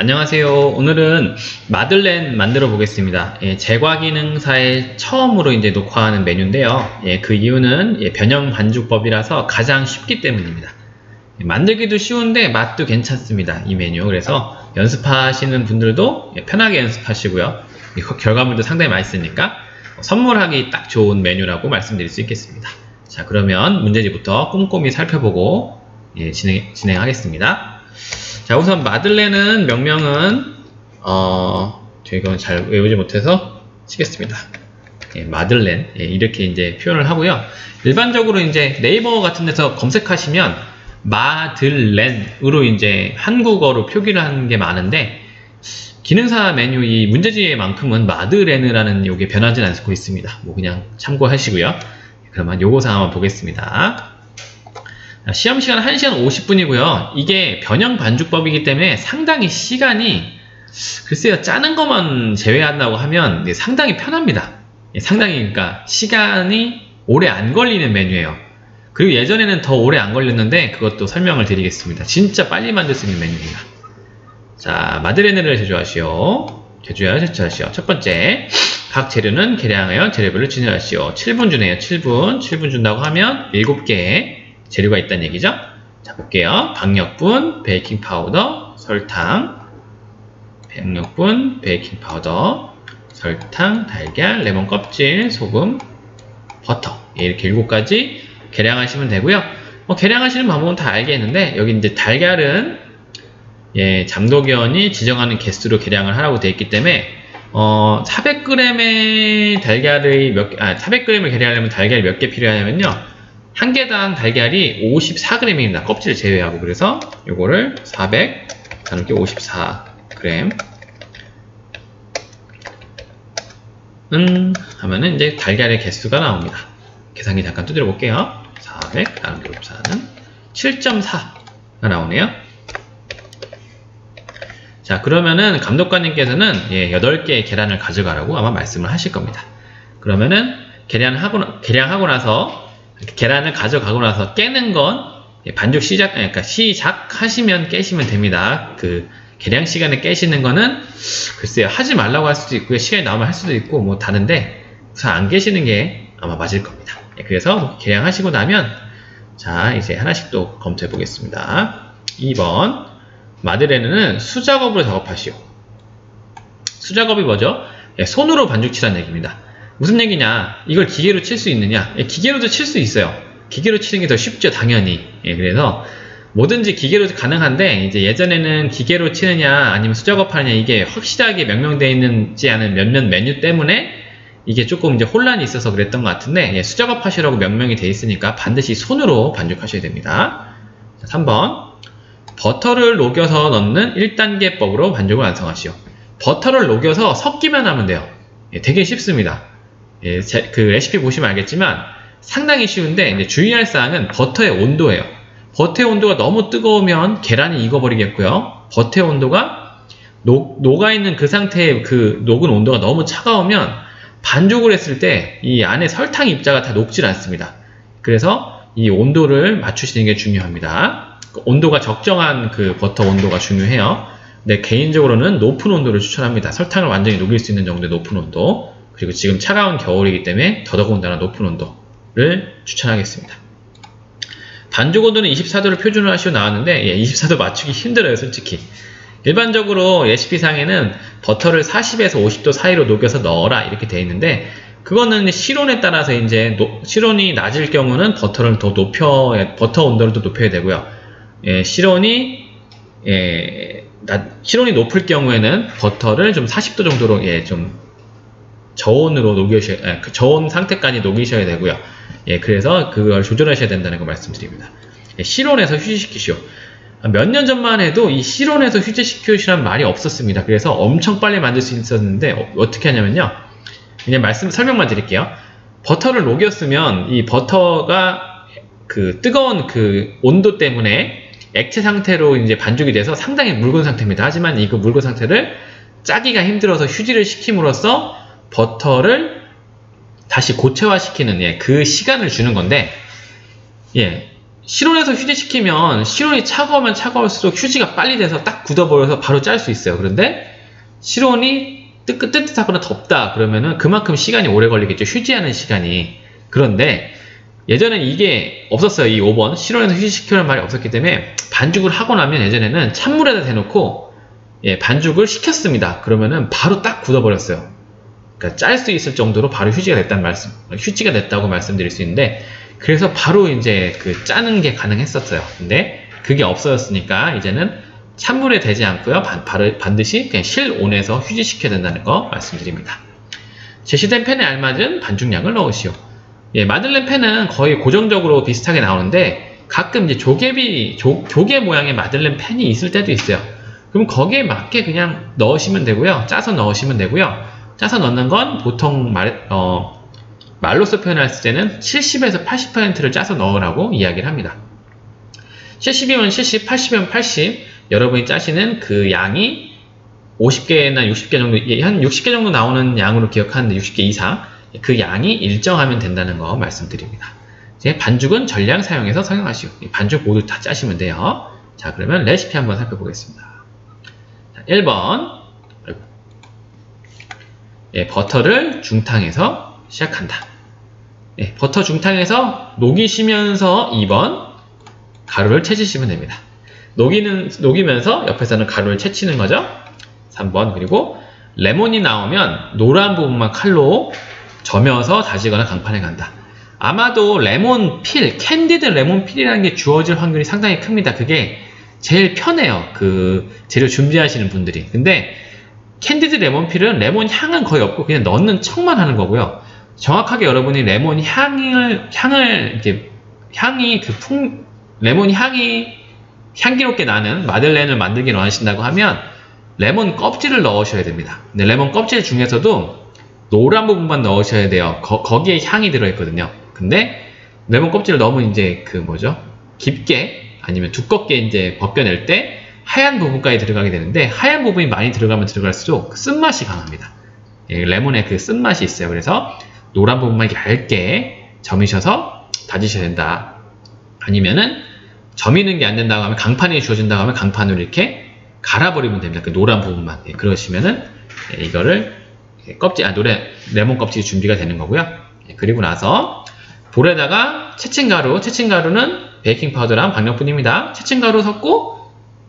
안녕하세요. 오늘은 마들렌 만들어 보겠습니다. 제과 기능사에 처음으로 이제 녹화하는 메뉴인데요. 그 이유는 변형 반죽법이라서 가장 쉽기 때문입니다. 만들기도 쉬운데 맛도 괜찮습니다. 이 메뉴. 그래서 연습하시는 분들도 편하게 연습하시고요. 결과물도 상당히 맛있으니까 선물하기 딱 좋은 메뉴라고 말씀드릴 수 있겠습니다. 자, 그러면 문제집부터 꼼꼼히 살펴보고 진행하겠습니다. 자, 우선 마들렌은 명명은 저희가 잘 외우지 못해서 치겠습니다. 마들렌 이렇게 이제 표현을 하고요. 일반적으로 이제 네이버 같은 데서 검색하시면 마들렌으로 이제 한국어로 표기를 하는 게 많은데, 기능사 메뉴 이 문제지에만큼은 마드레느라는 요게 변하지 않고 있습니다. 뭐 그냥 참고하시고요. 그러면 요거사 한번 보겠습니다. 시험시간 1시간 50분이고요. 이게 변형 반죽법이기 때문에 상당히 시간이, 글쎄요, 짜는 것만 제외한다고 하면 상당히 편합니다. 상당히, 그러니까 시간이 오래 안 걸리는 메뉴예요. 그리고 예전에는 더 오래 안 걸렸는데 그것도 설명을 드리겠습니다. 진짜 빨리 만들 수 있는 메뉴입니다. 자, 마드레느를 제조하시오. 첫 번째, 각 재료는 계량하여 재료별로 진열하시오. 7분 주네요. 7분 준다고 하면 7개의 재료가 있다는 얘기죠. 자, 볼게요. 박력분, 베이킹파우더, 설탕, 설탕, 달걀, 레몬 껍질, 소금, 버터. 이렇게 7가지 계량하시면 되고요. 계량하시는 방법은 다 알겠는데, 여기 이제 달걀은 장도기원이 지정하는 개수로 계량을 하라고 되어 있기 때문에 400g의 달걀을 400g을 계량하려면 달걀이 몇 개 필요하냐면요, 한 개당 달걀이 54g입니다. 껍질을 제외하고. 그래서 요거를 400 나누기 54g 하면은 이제 달걀의 개수가 나옵니다. 계산기 잠깐 두드려 볼게요. 400 나누기 54는 7.4가 나오네요. 자, 그러면은 감독관님께서는 8개의 계란을 가져가라고 아마 말씀을 하실 겁니다. 그러면은 계량하고 나서, 계란을 가져가고 나서 깨는 건 반죽 시작하시면 깨시면 됩니다. 그 계량 시간에 깨시는 거는 글쎄요, 하지 말라고 할 수도 있고요, 시간이 나오면 할 수도 있고 뭐 다른데, 우선 안 깨시는 게 아마 맞을 겁니다. 그래서 계량하시고 나면, 자, 이제 하나씩 또 검토해 보겠습니다. 2번, 마드레느는 수작업으로 작업하시오. 수작업이 뭐죠? 손으로 반죽 치라는 얘기입니다. 무슨 얘기냐? 이걸 기계로 칠 수 있느냐? 기계로도 칠 수 있어요. 기계로 치는 게 더 쉽죠, 당연히. 그래서 뭐든지 기계로 가능한데, 이제 예전에는 기계로 치느냐 아니면 수작업하느냐, 이게 확실하게 명명되어 있는지 않은 몇몇 메뉴 때문에 이게 조금 이제 혼란이 있어서 그랬던 것 같은데, 수작업 하시라고 명명이 되어 있으니까 반드시 손으로 반죽하셔야 됩니다. 자, 3번, 버터를 녹여서 넣는 1단계법으로 반죽을 완성하시오. 버터를 녹여서 섞기만 하면 돼요. 되게 쉽습니다. 그 레시피 보시면 알겠지만 상당히 쉬운데, 이제 주의할 사항은 버터의 온도예요. 버터의 온도가 너무 뜨거우면 계란이 익어버리겠고요. 버터의 온도가 녹아있는 그 상태의 그 녹은 온도가 너무 차가우면 반죽을 했을 때 이 안에 설탕 입자가 다 녹질 않습니다. 그래서 이 온도를 맞추시는 게 중요합니다. 온도가 적정한 그 버터 온도가 중요해요. 근데 개인적으로는 높은 온도를 추천합니다. 설탕을 완전히 녹일 수 있는 정도의 높은 온도, 그리고 지금 차가운 겨울이기 때문에 더더군다나 높은 온도를 추천하겠습니다. 반죽 온도는 24도를 표준으로 하시고 나왔는데, 24도 맞추기 힘들어요, 솔직히. 일반적으로 레시피상에는 버터를 40에서 50도 사이로 녹여서 넣어라 이렇게 되어 있는데, 그거는 실온에 따라서 이제 실온이 낮을 경우는 버터 온도를 더 높여야 되고요. 실온이 높을 경우에는 버터를 좀 40도 정도로 좀 저온으로 저온 상태까지 녹이셔야 되고요. 그래서 그걸 조절하셔야 된다는 거 말씀드립니다. 실온에서 휴지시키시오. 몇 년 전만 해도 이 실온에서 휴지시키시라는 말이 없었습니다. 그래서 엄청 빨리 만들 수 있었는데, 어떻게 하냐면요, 그냥 설명만 드릴게요. 버터를 녹였으면 이 버터가 그 뜨거운 그 온도 때문에 액체 상태로 이제 반죽이 돼서 상당히 묽은 상태입니다. 하지만 이 묽은 상태를 짜기가 힘들어서 휴지를 시킴으로써 버터를 다시 고체화시키는 그 시간을 주는 건데, 실온에서 휴지시키면 실온이 차가우면 차가울수록 휴지가 빨리 돼서 딱 굳어버려서 바로 짤 수 있어요. 그런데 실온이 뜨뜻하거나 덥다 그러면은 그만큼 시간이 오래 걸리겠죠. 휴지하는 시간이. 그런데 예전엔 이게 없었어요. 이 5번 실온에서 휴지시키는 말이 없었기 때문에 반죽을 하고 나면 예전에는 찬물에다 대놓고 반죽을 식혔습니다. 그러면은 바로 딱 굳어버렸어요. 그러니까 짤 수 있을 정도로 바로 휴지가 됐다고 말씀드릴 수 있는데, 그래서 바로 이제 그 짜는 게 가능했었어요. 근데 그게 없어졌으니까 이제는 찬물에 대지 않고요. 반드시 그냥 실온에서 휴지시켜야 된다는 거 말씀드립니다. 제시된 팬에 알맞은 반죽량을 넣으시오. 마들렌 팬은 거의 고정적으로 비슷하게 나오는데 가끔 이제 조개 모양의 마들렌 팬이 있을 때도 있어요. 그럼 거기에 맞게 그냥 넣으시면 되고요. 짜서 넣으시면 되고요. 짜서 넣는 건 보통 말로써 표현할 때는 70에서 80%를 짜서 넣으라고 이야기를 합니다. 70이면 70, 80이면 80. 여러분이 짜시는 그 양이 50개나 60개 정도, 한 60개 정도 나오는 양으로 기억하는데 60개 이상, 그 양이 일정하면 된다는 거 말씀드립니다. 이제 반죽은 전량 사용해서 사용하시오. 반죽 모두 다 짜시면 돼요. 자, 그러면 레시피 한번 살펴보겠습니다. 자, 1번 버터를 중탕해서 시작한다. 버터 중탕해서 녹이시면서 2번 가루를 채치시면 됩니다. 녹이면서 옆에서는 가루를 채치는 거죠. 3번 그리고 레몬이 나오면 노란 부분만 칼로 저며서 다지거나 강판에 간다. 아마도 레몬 필, 캔디드 레몬 필이라는 게 주어질 확률이 상당히 큽니다. 그게 제일 편해요. 그 재료 준비하시는 분들이. 근데 캔디드 레몬 필은 레몬 향은 거의 없고 그냥 넣는 척만 하는 거고요. 정확하게 여러분이 레몬 레몬 향이 향기롭게 나는 마들렌을 만들기 원하신다고 하면 레몬 껍질을 넣으셔야 됩니다. 근데 레몬 껍질 중에서도 노란 부분만 넣으셔야 돼요. 거기에 향이 들어있거든요. 근데 레몬 껍질을 너무 이제 깊게 아니면 두껍게 이제 벗겨낼 때 하얀 부분까지 들어가게 되는데, 하얀 부분이 많이 들어가면 들어갈수록 쓴맛이 강합니다. 레몬의 그 쓴맛이 있어요. 그래서 노란 부분만 얇게 점이셔서 다지셔야 된다. 아니면은 점이는 게 안 된다고 하면, 강판이 주어진다고 하면 강판으로 이렇게 갈아버리면 됩니다. 그 노란 부분만. 그러시면은 이거를 레몬 껍질이 준비가 되는 거고요. 그리고 나서 볼에다가 채친가루는 베이킹 파우더랑 박력분입니다. 채친가루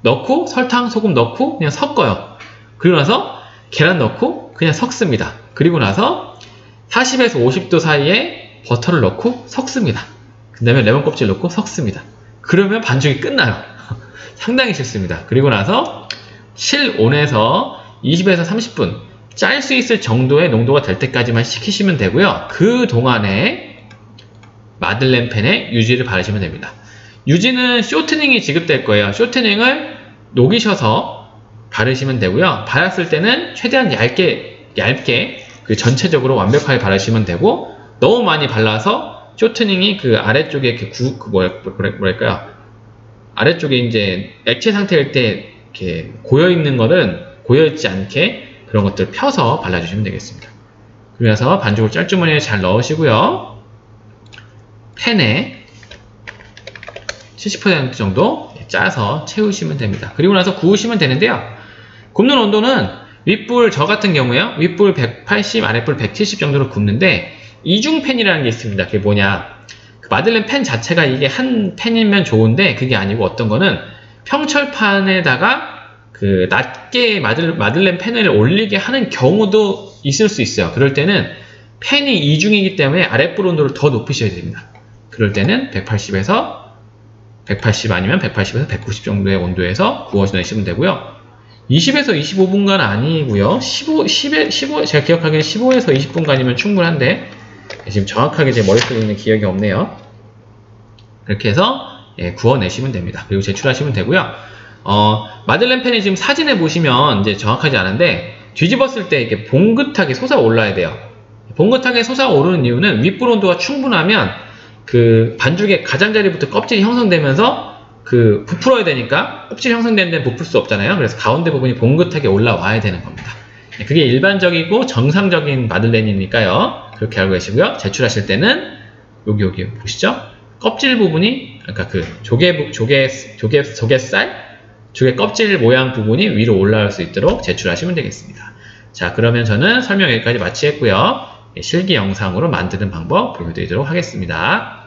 넣고 설탕, 소금 넣고 그냥 섞어요. 그리고 나서 계란 넣고 그냥 섞습니다. 그리고 나서 40에서 50도 사이에 버터를 넣고 섞습니다. 그 다음에 레몬 껍질 넣고 섞습니다. 그러면 반죽이 끝나요. 상당히 쉽습니다. 그리고 나서 실온에서 20에서 30분 짤 수 있을 정도의 농도가 될 때까지만 식히시면 되고요. 그 동안에 마들렌 팬에 유지를 바르시면 됩니다. 유지는 쇼트닝이 지급될 거예요. 쇼트닝을 녹이셔서 바르시면 되고요. 바랐을 때는 최대한 얇게 그 전체적으로 완벽하게 바르시면 되고, 너무 많이 발라서 쇼트닝이 그 아래쪽에 이렇게 뭐랄까요? 아래쪽에 이제 액체 상태일 때 이렇게 고여있는 거는 고여있지 않게 그런 것들 펴서 발라주시면 되겠습니다. 그래서 반죽을 짤주머니에 잘 넣으시고요. 팬에 70% 정도 짜서 채우시면 됩니다. 그리고 나서 구우시면 되는데요. 굽는 온도는 윗불, 저 같은 경우에요. 윗불 180, 아랫불 170 정도로 굽는데, 이중팬이라는 게 있습니다. 그게 뭐냐. 그 마들렌 팬 자체가 이게 한 팬이면 좋은데, 그게 아니고 어떤 거는 평철판에다가 그 낮게 마들렌 팬을 올리게 하는 경우도 있을 수 있어요. 그럴 때는 팬이 이중이기 때문에 아랫불 온도를 더 높이셔야 됩니다. 그럴 때는 180 아니면 180에서 190 정도의 온도에서 구워내시면 되고요. 20에서 25분간 아니고요. 15, 제가 기억하기에는 15에서 20분간이면 충분한데 지금 정확하게 제 머릿속에 있는 기억이 없네요. 그렇게 해서 구워내시면 됩니다. 그리고 제출하시면 되고요. 마들렌 팬이 지금 사진에 보시면 이제 정확하지 않은데, 뒤집었을 때 이렇게 봉긋하게 솟아올라야 돼요. 봉긋하게 솟아오르는 이유는 윗불 온도가 충분하면 그 반죽의 가장자리부터 껍질이 형성되면서 그 부풀어야 되니까, 껍질이 형성되는 데는 부풀 수 없잖아요. 그래서 가운데 부분이 봉긋하게 올라와야 되는 겁니다. 그게 일반적이고 정상적인 마들렌이니까요. 그렇게 알고 계시고요. 제출하실 때는 여기 보시죠? 껍질 부분이 그러니까 그 조개살, 조개 껍질 모양 부분이 위로 올라올 수 있도록 제출하시면 되겠습니다. 자, 그러면 저는 설명 여기까지 마치겠고요. 실기 영상으로 만드는 방법 보여드리도록 하겠습니다.